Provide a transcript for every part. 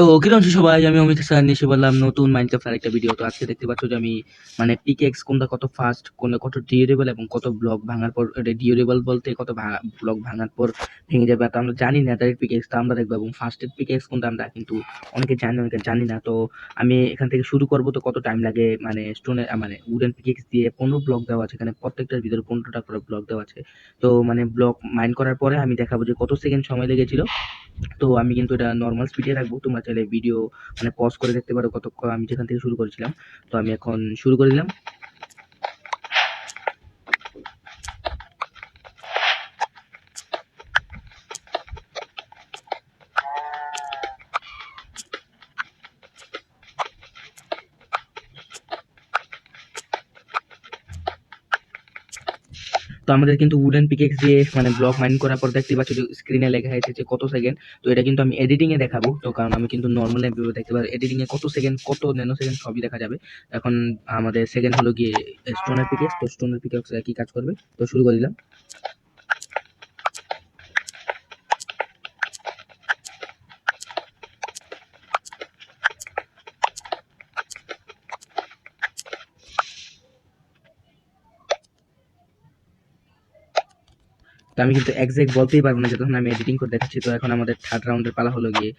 তো কিরণ সবাই, আমি অমিত হাসান এসে বললাম নতুন মাইনক্রাফটের একটা ভিডিও। তো আজকে দেখতে পাচ্ছ যে আমি মানে পিকেক্স কোনটা কত ফাস্ট, কোনটা কত ডিউরেবল এবং কত ব্লক ভাঙার পর ডিউরেবল বলতে কত ব্লক ভাঙার পর ভেঙে যাবে। তো আমরা জানি না ডাইরেক্ট পিকেক্স তো আমরা দেখবো, এবং ফাস্টেড পিকেক্স কোনটা আমরা কিন্তু অনেকে জানি অনেকে জানি না। তো আমি এখান থেকে শুরু করব। তো কত টাইম লাগে, মানে স্টোনে মানে উডেন পিকেক্স দিয়ে 15 ব্লক দেওয়া আছে, এখানে প্রত্যেকটার ভিতরে 15টা করে ব্লক দেওয়া আছে। তো মানে ব্লক মাইন করার পরে আমি দেখাবো যে কত সেকেন্ড সময় লেগেছিল। তো আমি কিন্তু এটা নর্মাল স্পিডে রাখবো, তোমরা চাইলে ভিডিও মানে পজ করে দেখতে পারো কত আমি যেখান থেকে শুরু করেছিলাম। তো আমি এখন শুরু করে দিলাম। তো আমাদের কিন্তু উডেন পিকেক্স দিয়ে মানে ব্লক মাইন করার পর দেখতে পাচ্ছ যে স্ক্রিনে লেখা আছে যে কত সেকেন্ড। তো এটা কিন্তু আমি এডিটিং এ দেখাবো, তো কারণ আমি কিন্তু নর্মাল দেখতে পারো এডিটিং এ কত সেকেন্ড কত ন্যানো সেকেন্ড সবই দেখা যাবে। এখন আমাদের সেকেন্ড হলো গিয়ে স্টোনের পিকেক্স। তো স্টোনের পিকেক্স কি কাজ করবে, তো শুরু করে দিলাম। তো আমি কিন্তু এক্সাক্ট বলতেই পারবো না যতক্ষণ আমি এডিটিং করে দেখাচ্ছি। তো এখন আমাদের থার্ড রাউন্ডের পালা হলো গিয়ে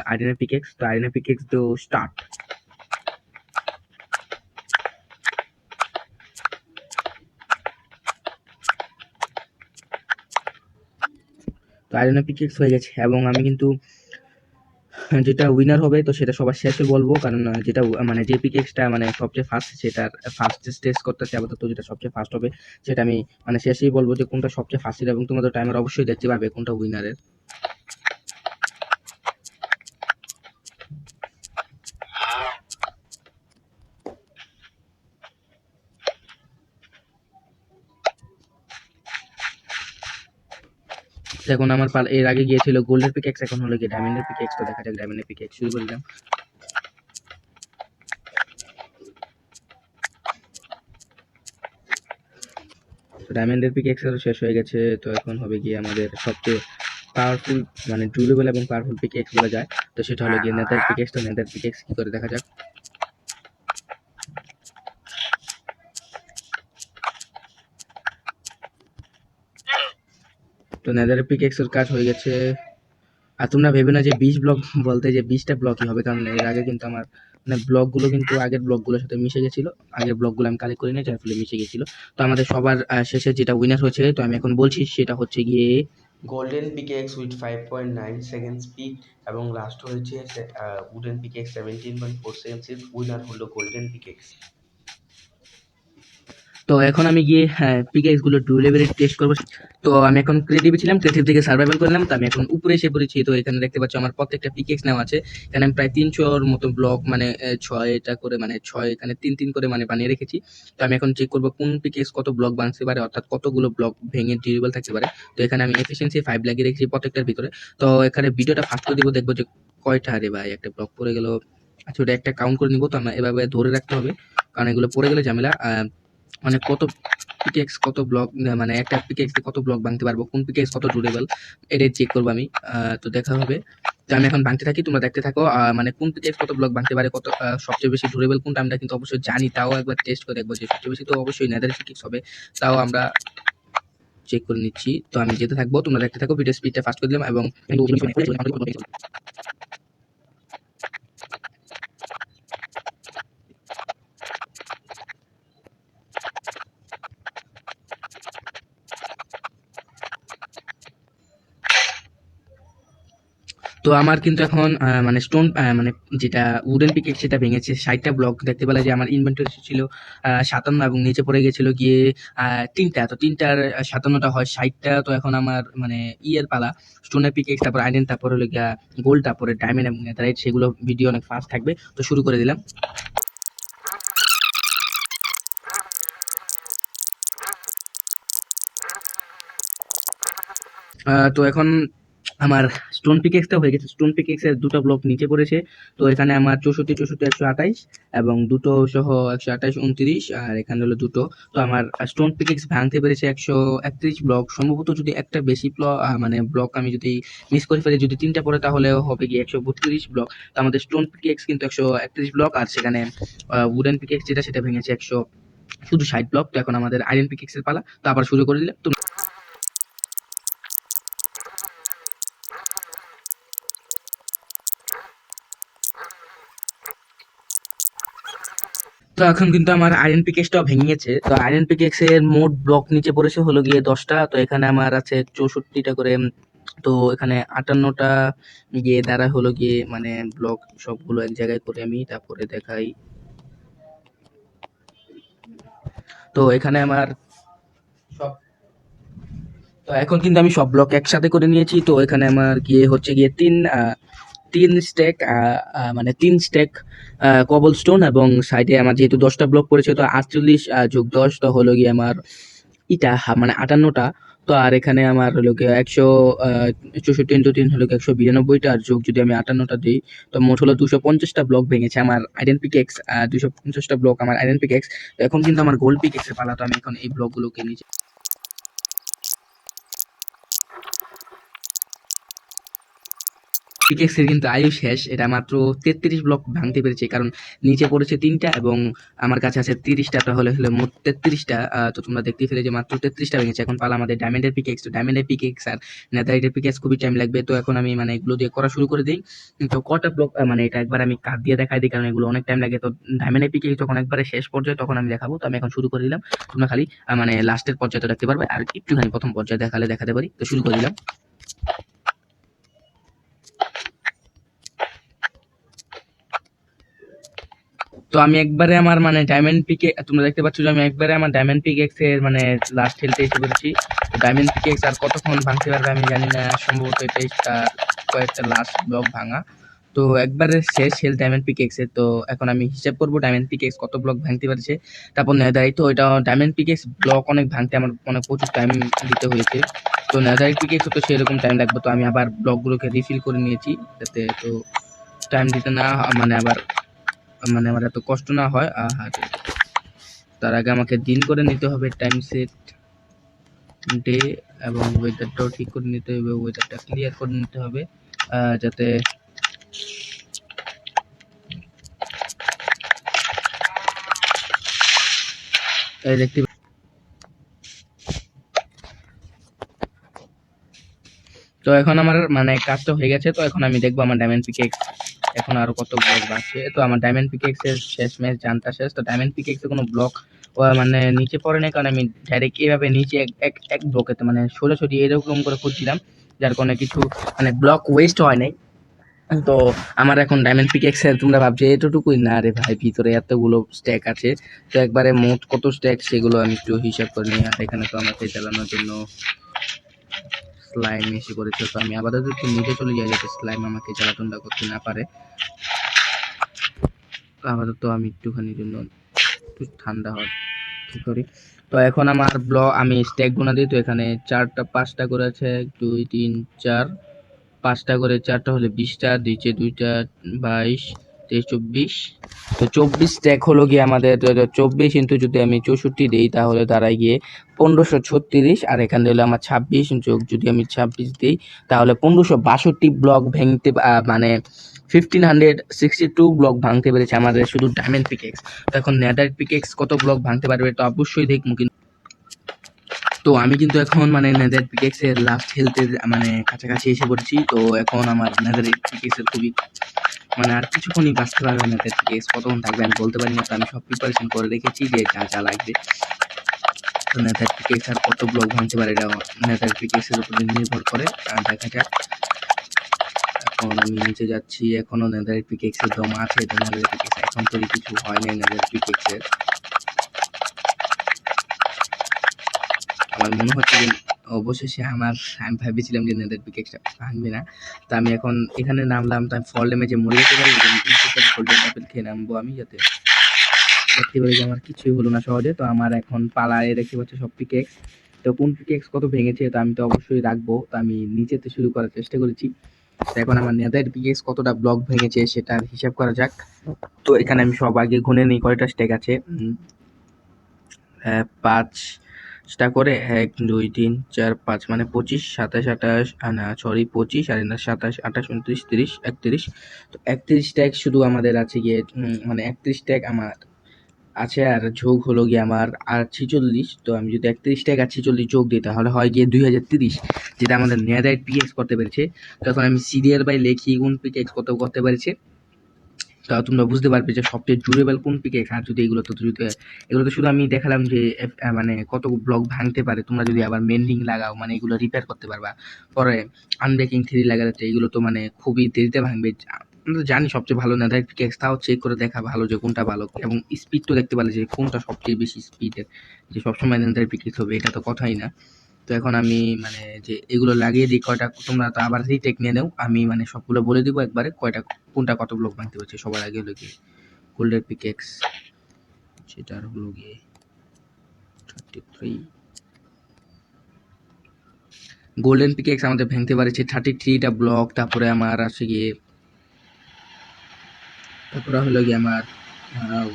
আইডেনা পিকেক্স। তো আইডেনা পিকেক্স তো স্টার্ট। তো আইডেনা পিকেক্স হয়ে গেছে, এবং আমি কিন্তু যেটা উইনার হবে তো সেটা সবার শেষে বলবো, কারণ যেটা মানে যে পিকেক্সটা মানে সবচেয়ে ফার্স্ট সেটার ফার্স্ট টেস্ট করতেছে আপাতত, যেটা সবচেয়ে ফার্স্ট হবে সেটা আমি মানে শেষেই বলবো যে কোনটা সবচেয়ে ফার্স্ট, এবং তোমাদের টাইমার অবশ্যই দেখতে পাবে কোনটা উইনারের। এখন আমার এর আগে গিয়েছিল গোল্ডের পিকেক্স, এখন হলো গিয়ে ডায়মন্ডের পিকেক্স। তো দেখা যাক ডায়মন্ডের পিকেক্স শুরু করে দিলাম। তো ডায়মন্ডের পিকেক্স শেষ হয়ে গেছে। তো এখন হবে গিয়ে আমাদের সবচেয়ে পাওয়ারফুল মানে ডিউরেবল এবং পাওয়ারফুল পিকেক্স বলা যায়, তো সেটা হলো গিয়ে নেদার পিকেক্স। তো নেদার পিকেক্স কি করে দেখা যাক। তো নেদার পিকেক্স এর কাজ হয়ে গেছে। আর তোমরা ভেবে না যে 20 ব্লক বলতে যে 20টা ব্লকই হবে, কারণ এর আগে কিন্তু আমার মানে ব্লকগুলো কিন্তু আগের ব্লকগুলোর সাথে মিশে গেছিল। আগের ব্লকগুলো আমি কালেক্ট করি না, যার ফলে মিশে গেছিল। তো আমাদের সবার শেষে যেটা উইনার হয়েছে, তো আমি এখন বলছি সেটা হচ্ছে গিয়ে golden pickaxe with 5.9 second speed, এবং লাস্ট হয়েছে wooden pickaxe 17.4 second speed. Winner হলো গোল্ডেন পিকেক্স। তো এখন আমি গিয়ে পিকেক্স গুলো ডিউরেবিলিটি টেস্ট করবো। তো আমি এখন ক্রিয়েটিভে ছিলাম, ক্রিয়েটিভ থেকে সার্ভাইভাল করলাম। তো আমি এখন উপরে এসে পড়েছি। তো এখানে দেখতে পাচ্ছ আমার প্রত্যেকটা পিকেক্স নেওয়া আছে। এখানে আমি প্রায় 300-র মতো ব্লক মানে 6টা করে মানে 6 এখানে 3 করে মানে বানিয়ে রেখেছি। তো আমি এখন চেক করবো কোন পিকেক্স কত ব্লক বানতে পারে, অর্থাৎ কতগুলো ব্লক ভেঙে ডিউরেবল থাকতে পারে। তো এখানে আমি এফিসিয়েন্সি 5 লাগিয়ে রেখেছি প্রত্যেকটার ভিতরে। তো এখানে ভিডিওটা ফাস্ট করে দিব, দেখবো যে কয়টা রে ভাই একটা ব্লক পড়ে গেল। আচ্ছা, ওটা একটা কাউন্ট করে নিবো। তো আমার এভাবে ধরে রাখতে হবে, কারণ এগুলো পড়ে গেলে ঝামেলা। মানে কত পিকেক্স কত ব্লক, মানে একটা পিকেক্স কত ব্লক ভাঙতে পারবো, কোন পিকেক্স কত ডিউরেবল, এটাই চেক করবো আমি। তো দেখা হবে। তো আমি এখন ভাঙতে থাকি, তোমরা দেখতে থাকো। মানে কোন পিকেক্স কত ব্লক ভাঙতে পারে, কত সবচেয়ে বেশি ডিউরেবল কোনটা আমরা কিন্তু অবশ্যই জানি, তাও একবার টেস্ট করে দেখবো যে সবচেয়ে বেশি তো অবশ্যই নেদার পিকেক্স হবে, তাও আমরা চেক করে নিচ্ছি। তো আমি যেতে থাকবো, তোমরা দেখতে থাকো। ভিডিও স্পিডটা ফাস্ট করে দিলাম, এবং তো আমার কিন্তু এখন মানে স্টোন মানে যেটা উডেন পিকেক্স সেটা ভেঙেছে 60টা ব্লক। দেখতে পেলে যে আমার ইনভেন্টরি ছিল 57, এবং নিচে পড়ে গেছিল গিয়ে 3টা। তো 3টার 57টা হয় 60টা। তো এখন আমার মানে ইয়ের পালা, স্টোনের পিকেক্স, তারপর আইডেন, তারপর হলো গিয়া গোল্ড, তারপরে ডায়মন্ড এবং নেথারাইট, সেগুলো ভিডিও অনেক ফাস্ট থাকবে। তো শুরু করে দিলাম। তো এখন আমার স্টোন পিকেক্সটা হয়ে গেছে। স্টোন পিকেক্সের দুটো ব্লক নিচে পড়েছে। তো এখানে আমার 64 64 128 এবং দুটো সহ 128 29 আর এখানে হলো দুটো। তো আমার স্টোন পিকেক্স ভাঙতে পেরেছে 131 ব্লক। সম্ভবত যদি একটা বেশি মানে ব্লক আমি যদি মিস করে ফেলি, যদি তিনটা পড়ে তাহলে হবে গিয়ে 132 ব্লক। তো আমাদের স্টোন পিকেক্স কিন্তু 131 ব্লক, আর সেখানে উডেন পিকেক্স যেটা সেটা ভেঙেছে 100 শুধু 60 ব্লক। তো এখন আমাদের আয়রন পিকেক্সের পালা। তো আবার শুরু করে দিলাম। তো এখন কিন্তু আমার আয়রন পিকেক্সটাও ভেঙে গেছে। তো আয়রন পিকেক্স এর মোট ব্লক নিচে পড়েছে হলো গিয়ে 10টা। তো এখানে আমার আছে 64টা করে। তো এখানে 58টা গিয়ে দ্বারা হলো গিয়ে মানে ব্লক সবগুলো এক জায়গায় করে আমি তারপরে দেখাই। তো এখানে আমার সব তো এখন কিন্তু আমি সব ব্লক একসাথে করে নিয়েছি। তো এখানে আমার গিয়ে হচ্ছে গিয়ে তিন স্টেক মানে 3 স্টেক কবল স্টোন, এবং সাইডে আমার যেহেতু 10টা ব্লক পড়েছে তো 48 যোগ 10 তো হলো গিয়ে আমার ইটা মানে 58টা। তো আর এখানে আমার হলো গিয়ে 164 × 3 হলো 192টা, আর যোগ যদি আমি 58টা দিই তো মোট হলো 250টা ব্লক ভেঙেছে আমার আইডেন পিকেক্স। 250টা ব্লক আমার আইডেন পিকেক্স। তো এখন কিন্তু আমার গোল্ড পিকেক্সের পালা। তো আমি এখন এই ব্লকগুলোকে নিচে পিকেক্সের কিন্তু আয়ু শেষ, এটা মাত্র 33 ব্লক ভাঙতে পেরেছে, কারণ নিচে পড়েছে 3টা এবং আমার কাছে আছে 30টা। তাহলে হলো মোট 33টা। তো তোমরা দেখতে পেলে যে মাত্র 33টা ভেঙেছে। এখন পালা আমাদের ডায়মন্ডের পিকেক্স। তো ডায়মন্ডের পিকেক্স আর নেদারাইটের পিকেক্স খুবই টাইম লাগবে। তো এখন আমি মানে এগুলো দিয়ে করা শুরু করে দিই। তো কটা ব্লক মানে এটা একবার আমি কাট দিয়ে দেখাই দিই, কারণ এগুলো অনেক টাইম লাগে। তো ডায়মন্ডের পিকেক্স যখন একবারে শেষ পর্যায়ে তখন আমি দেখাবো। তো আমি এখন শুরু করে দিলাম। তোমরা খালি মানে লাস্টের পর্যায়ে দেখতে পারবে, আর একটুখানি প্রথম পর্যায়ে দেখালে দেখাতে পারি। তো শুরু করে দিলাম। তো আমি একবারে আমার মানে ডায়মন্ড পিকে তোমরা দেখতে পাচ্ছ যে আমি একবারে আমার ডায়মন্ড পিকেক্স এর মানে লাস্ট হেলতে এসে পড়েছি। তো ডায়মন্ড পিকেক্স আর কতক্ষণ ভাঙতে পারবে আমি জানি না, সম্ভবত এটা কয়েকটা লাস্ট ব্লক ভাঙা। তো একবারে শেষ হেলথ ডায়মন্ড পিকেক্স এর। তো এখন আমি হিসাব করবো ডায়মন্ড পিকেক্স কত ব্লক ভাঙতে পারছে। তারপর নেদারাইট, তো এটা ডায়মন্ড পিকেক্স ব্লক অনেক ভাঙতে আমার অনেক প্রচুর টাইম দিতে হয়েছে। তো নেদারাইট পিকেক্স তো সেরকম টাইম লাগবে। তো আমি আবার ব্লকগুলোকে রিফিল করে নিয়েছি যাতে তো টাইম দিতে না মানে আবার মানে আমার এত কষ্ট না হয়। তার আগে আমাকে দিন করে নিতে হবে, টাইম সেট ডে, এবং ওয়েদারটাও ঠিক করে নিতে হবে, ওয়েদারটা ক্লিয়ার করে নিতে হবে যাতে দেখতে। তো এখন আমার মানে কাজটা হয়ে গেছে। তো এখন আমি দেখবো আমার ডায়মন্ড পিকেক্স এখন আরো কত ব্লক বাকি। তো আমার ডায়মন্ড পিকেক্স এর শেষ ম্যাচ জানটা শেষ। তো ডায়মন্ড পিকেক্স এর কোনো ব্লক মানে নিচে পড়ে নাই, কারণ আমি ডাইরেক্ট এইভাবে নিচে এক এক এক ব্লকেতে মানে সোজাসুজি এরকম করে খুঁজছিলাম, যার কারণে কিছু মানে ব্লক ওয়েস্ট হয় নাই। তো আমার এখন ডায়মন্ড পিকেক্স এর তোমরা ভাবছো এতটুকুই না রে ভাই, ভিতরে এতগুলো স্ট্যাক আছে। তো একবারে মোট কত স্ট্যাক সেগুলো আমি একটু হিসাব করে নিই। আর এখানে তো আমাকে চালানোর জন্য স্লাইম এসে পড়েছে। তো আমি আপাতত একটু নিচে চলে যাই যাতে স্লাইম আমাকে জ্বালাতনটা করতে না পারে। তো আপাতত আমি একটুখানির জন্য একটু ঠান্ডা হওয়ার কি করি। তো এখন আমার ব্লক আমি স্ট্যাক গুণা দিই। তো এখানে 4টা 5টা করে আছে, 1 2 3 4 5টা করে, 4টা হলে 20টা, নিচে 2টা 22 23 24। তো 24 স্ট্যাক হলো গিয়ে আমাদের 24 কিন্তু যদি আমি 64 দিই তাহলে দাঁড়ায় গিয়ে 1536। আর এখানে হলো আমার 26 যোগ যদি আমি 26 দিই তাহলে 1562 ব্লক ভেঙতে মানে 1562 ব্লক ভাঙতে পেরেছে আমাদের শুধু ডায়মন্ড পিকেক্স। তো এখন নেদার পিকেক্স কত ব্লক ভাঙতে পারবে তো অবশ্যই দেখবো। তো আমি কিন্তু এখন মানে নেদার পিকেক্স এর লাস্ট হেলথের মানে কাছাকাছি এসে পড়েছি। তো এখন আমার নেদার পিকেক্স এর খুবই মানে আর কিছুক্ষণই বাঁচতে পারবে। নেদার পিকেক্স কতক্ষণ থাকবে আমি বলতে পারি না। তো আমি সব প্রিপারেশন করে রেখেছি যে যা যা লাগবে। তো নেদার পিকেক্স আর কত ব্লক ভাঙতে পারে এটা নেদার পিকেক্স এর উপরে নির্ভর করে। দেখা যাক। এখন আমি নিচে যাচ্ছি, এখনো নেদার পিকেক্স এর দম আছে। তো নেদার পিকেক্স এখন তো কিছু হয় নাই নেদার পিকেক্স এর। আমার মনে হচ্ছে যে অবশেষে আমি ভেবেছিলাম যে নেদার পিকেক্সটা ভাঙবে না। তো আমি এখন এখানে নামলাম, তো আমি ফল ড্যামেজে মরে যেতে পারি। গোল্ডেন অ্যাপেল খেয়ে নামবো আমি, যাতে দেখতে পারি যে আমার কিছুই হলো না সহজে। তো আমার এখন পালায় দেখতে পাচ্ছি সব পিকেক্স। তো কোন পিকেক্স কত ভেঙেছে তো আমি তো অবশ্যই রাখবো, তো আমি নিচেতে শুরু করার চেষ্টা করেছি। তো এখন আমার নেদার পিকেক্স কতটা ব্লক ভেঙেছে সেটার হিসাব করা যাক। তো এখানে আমি সব আগে গুনে নিই কয়টা স্ট্যাক আছে। 5টা করে 1 2 3 4 5 মানে 25 27 28 না সরি 25 আর না 27 28 29 30 31। তো 31 ট্যাগ শুধু আমাদের আছে গিয়ে মানে 31 ট্যাগ আমার আছে, আর যোগ হলো গিয়ে আমার আর 46। তো আমি যদি 31 ট্যাগ আর 46 যোগ দিই তাহলে হয় গিয়ে 2030, যেটা আমাদের নেদারাইট পিকেক্স করতে পেরেছে। তো এখন আমি সিরিয়াল বাই লেখি কোন পিকেক্স কত করতে পেরেছে, তা তোমরা বুঝতে পারবে যে সবচেয়ে ডিউরেবল কোন পিকেক্স। আর যদি এগুলো তো শুধু আমি দেখালাম যে মানে কত ব্লক ভাঙতে পারে, তোমরা যদি আবার মেন্ডিং লাগাও মানে এগুলো রিপেয়ার করতে পারবা। পরে আনব্রেকিং 3 লাগাতে এগুলো তো মানে খুবই দেরিতে ভাঙবে। আমরা তো জানি সবচেয়ে ভালো নেদারাইট পিকেক্স, তাও চেক করে দেখা ভালো যে কোনটা ভালো, এবং স্পিড তো দেখতে পারলে যে কোনটা সবচেয়ে বেশি স্পিডের, যে সবসময় নেদারাইট পিকেক্স হবে এটা তো কথাই না। তো এখন আমি মানে যে এগুলো লাগিয়ে দিই কয়টা, তোমরা তো আবার রিটেক নিয়ে নাও, আমি মানে সবগুলো বলে দিব একবারে কয়টা কোনটা কত ব্লক ভাঙতে পারছে। সবার আগে হলো গিয়ে গোল্ডের পিকেক্স, সেটার হলো গিয়ে 33 গোল্ডেন পিকেক্স আমাদের ভাঙতে পারছে 33টা ব্লক। তারপরে আমার আছে গিয়ে তারপরে হলো গিয়ে আমার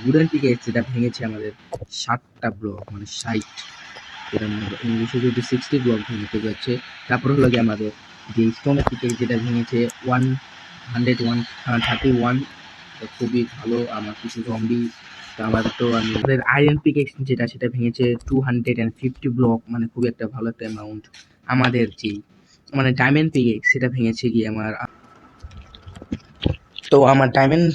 উডেন পিকেক্স, যেটা ভেঙেছে আমাদের 60টা ব্লক মানে 60, যেটা ইংলিশে যদি 60 ব্লক ভেঙে যাচ্ছে। তারপর হলো গিয়ে আমাদের যে স্টোনের পিকেক্স যেটা ভেঙেছে 131, খুবই ভালো। আমার কিছু জম্বি, আমার তো আমি আয়রন পিকেক্স যেটা সেটা ভেঙেছে 250 ব্লক, মানে খুবই একটা ভালো একটা অ্যামাউন্ট। আমাদের যে মানে ডায়মন্ড পিকেক্স সেটা ভেঙেছে গিয়ে আমার, তো আমার ডায়মন্ড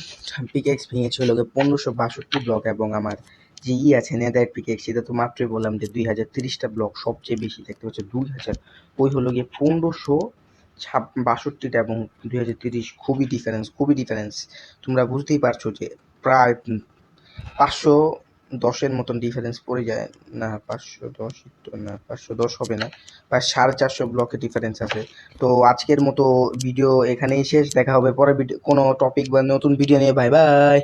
পিকেক্স ভেঙেছে হলো 1562 ব্লক, এবং আমার যে আছে নেদার পিকেক্স সেটা তো মাত্রই বললাম যে 2030টা ব্লক, সবচেয়ে বেশি দেখতে হচ্ছে 2000, ওই হলো গিয়ে 1562টা এবং 2030, খুবই ডিফারেন্স। তোমরা বুঝতেই পারছো যে প্রায় 510-এর মতন ডিফারেন্স পড়ে যায়। না 510 না 510 হবে না, প্রায় 450 ব্লকের ডিফারেন্স আছে। তো আজকের মতো ভিডিও এখানেই শেষ, দেখা হবে পরে কোনো টপিক বা নতুন ভিডিও নিয়ে। Bye bye.